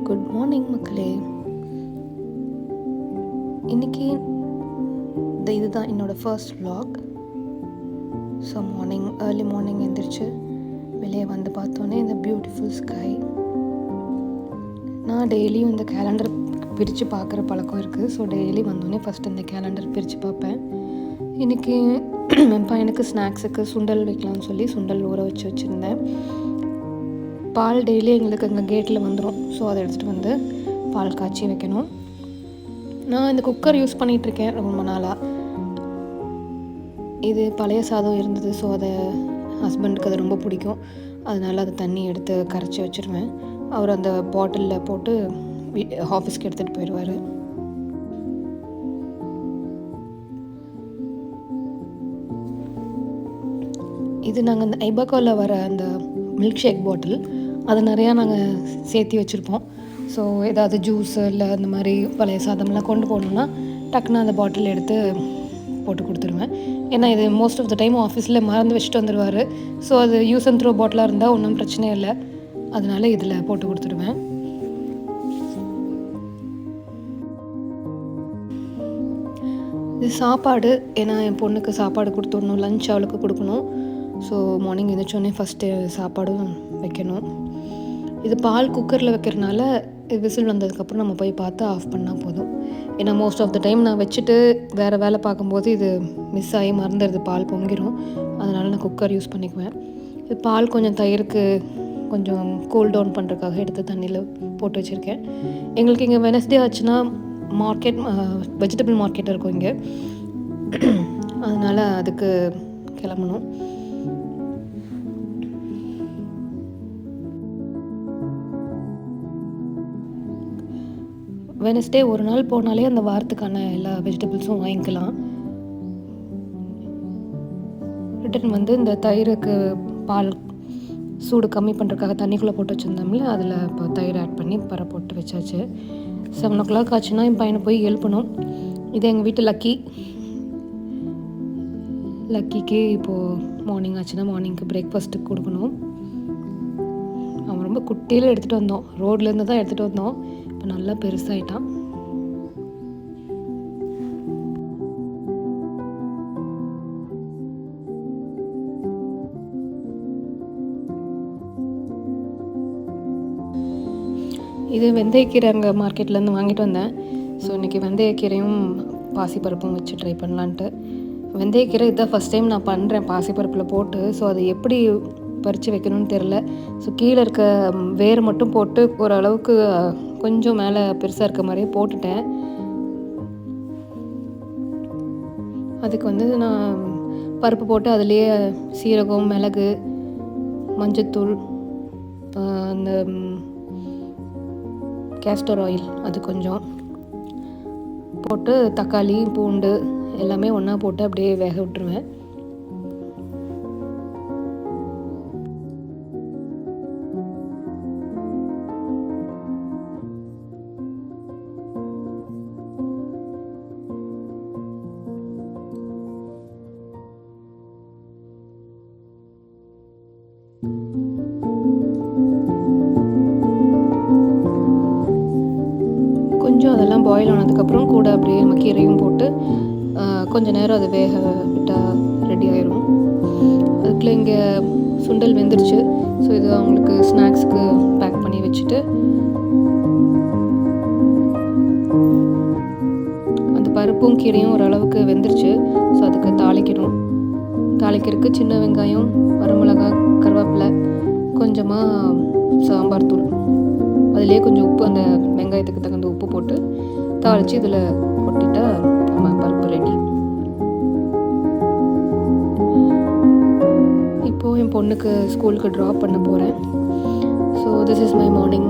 Good morning மக்களே. இன்றைக்கி இதுதான் என்னோடய first vlog. So early morning எழுந்திரிச்சு வெளியே வந்து பார்த்தோன்னே இந்த பியூட்டிஃபுல் ஸ்கை. நான் டெய்லியும் இந்த கேலண்டர் பிரித்து பார்க்குற பழக்கம் இருக்குது. ஸோ டெய்லி வந்தோடனே ஃபஸ்ட்டு இந்த கேலண்டர் பிரித்து பார்ப்பேன். இன்றைக்கி என் பையனுக்கு ஸ்நாக்ஸுக்கு சுண்டல் வைக்கலாம்னு சொல்லி சுண்டல் ஊற வச்சுருந்தேன். பால் டெய்லி எங்களுக்கு அங்கே கேட்டில் வந்துடும். ஸோ அதை எடுத்துகிட்டு வந்து பால் காய்ச்சி வைக்கணும். நான் இந்த குக்கர் யூஸ் பண்ணிகிட்ருக்கேன் ரொம்ப நாளாக. இது பழைய சாதம் இருந்தது. ஸோ அதை ஹஸ்பண்டுக்கு அது ரொம்ப பிடிக்கும். அதனால் அதை தண்ணி எடுத்து கரைச்சி வச்சுருவேன். அவர் அந்த பாட்டிலில் போட்டு ஆஃபீஸ்க்கு எடுத்துகிட்டு போயிடுவார். இது நாங்கள் அந்த ஐபாக்கோவில் வர அந்த மில்க் ஷேக் பாட்டில் அது நிறையா நாங்கள் சேர்த்தி வச்சுருப்போம். ஸோ ஏதாவது ஜூஸு இல்லை அந்த மாதிரி பழைய சாதம்லாம் கொண்டு போகணுன்னா டக்குன்னு அந்த பாட்டில் எடுத்து போட்டு கொடுத்துருவேன். ஏன்னா இது மோஸ்ட் ஆஃப் த டைம் ஆஃபீஸில் மறந்து வச்சுட்டு வந்துடுவார். ஸோ அது யூஸ் அண்ட் த்ரோ பாட்டிலாக இருந்தால் ஒன்றும் பிரச்சனை இல்லை. அதனால் இதில் போட்டு கொடுத்துடுவேன். இது சாப்பாடு. ஏன்னா என் பொண்ணுக்கு சாப்பாடு கொடுத்துடணும், லஞ்ச் அவளுக்கு கொடுக்கணும். ஸோ மார்னிங் எழுந்திரிச்சோடனே ஃபஸ்ட்டு சாப்பாடும் வைக்கணும். இது பால் குக்கரில் வைக்கிறனால விசில் வந்ததுக்கப்புறம் நம்ம போய் பார்த்து ஆஃப் பண்ணால் போதும். ஏன்னா மோஸ்ட் ஆஃப் த டைம் நான் வச்சுட்டு வேறு வேலை பார்க்கும்போது இது மிஸ் ஆகி மறந்துடுது, பால் பொங்கிடும். அதனால் நான் குக்கர் யூஸ் பண்ணிக்குவேன். இது பால் கொஞ்சம் தயிருக்கு கொஞ்சம் கூல் டவுன் பண்ணுறதுக்காக எடுத்து தண்ணியில் போட்டு வச்சுருக்கேன். எங்களுக்கு இங்கே வெனஸ்டே ஆச்சுன்னா மார்க்கெட் வெஜிடபிள் மார்க்கெட் இருக்கும் இங்கே. அதனால் அதுக்கு கிளம்பணும். வெனஸ்டே ஒரு நாள் போனாலே அந்த வாரத்துக்கான எல்லா வெஜிடபிள்ஸும் வாங்கிக்கலாம். ரிட்டன் வந்து இந்த தயிருக்கு பால் சூடு கம்மி பண்ணுறதுக்காக தண்ணிக்குள்ளே போட்டு வச்சுருந்தோம்ல, அதில் இப்போ தயிர் ஆட் பண்ணி போட்டு வச்சாச்சு. 7 o'clock ஆச்சுன்னா என் பையனை போய் எழுப்பணும். இது எங்கள் வீட்டு லக்கிக்கு இப்போது மார்னிங் ஆச்சுன்னா மார்னிங்க்கு பிரேக்ஃபாஸ்ட்டுக்கு கொடுக்கணும். அவன் ரொம்ப குட்டியில் எடுத்துகிட்டு வந்தோம், ரோட்லேருந்து தான் எடுத்துகிட்டு வந்தோம். இப்போ நல்லா பெருசாயிட்டான். இது வெந்தயக்கீரை அங்கே மார்க்கெட்லேருந்து வாங்கிட்டு வந்தேன். ஸோ இன்றைக்கி வெந்தயக்கீரையும் பாசிப்பருப்பும் வச்சு ட்ரை பண்ணலான்ட்டு. வெந்தயக்கீரை இதுதான் ஃபஸ்ட் டைம் நான் பண்ணுறேன் பாசிப்பருப்பில் போட்டு. ஸோ அதை எப்படி பறித்து வைக்கணும்னு தெரில. ஸோ கீழே இருக்க வேர் மட்டும் போட்டு ஓரளவுக்கு கொஞ்சம் மேலே பெருசாக இருக்க மாதிரியே போட்டுட்டேன். அதுக்கு வந்து நான் பருப்பு போட்டு அதுலேயே சீரகம், மிளகு, மஞ்சத்தூள், அந்த கேஸ்டர் ஆயில் அது கொஞ்சம் போட்டு தக்காளி, பூண்டு எல்லாமே ஒன்றா போட்டு அப்படியே வேக விட்டுருவேன். கொஞ்சம் அதெல்லாம் பாயில் ஆனதுக்கப்புறம் கூட அப்படியே நம்ம கீரையும் போட்டு கொஞ்சம் நேரம் அது வேக விட்டால் ரெடி ஆயிடும். அதுக்குள்ளே இங்கே சுண்டல் வெந்துருச்சு. ஸோ இது அவங்களுக்கு ஸ்நாக்ஸுக்கு பேக் பண்ணி வச்சுட்டு அந்த பருப்பும் கீரையும் ஓரளவுக்கு வெந்துருச்சு. ஸோ அதுக்கு தாளிக்கிறதுக்கு சின்ன வெங்காயம், வரமிளகாய், கருவேப்பிலை, கொஞ்சமாக சாம்பார் தூள், அதுலேயே கொஞ்சம் உப்பு, அந்த வெங்காயத்துக்கு தகுந்த உப்பு போட்டு தாளித்து இதில் கொட்டிட்டா நம்ம பருப்பு ரெடி. இப்போது என் பொண்ணுக்கு ஸ்கூலுக்கு ட்ராப் பண்ண போகிறேன். So this is my morning.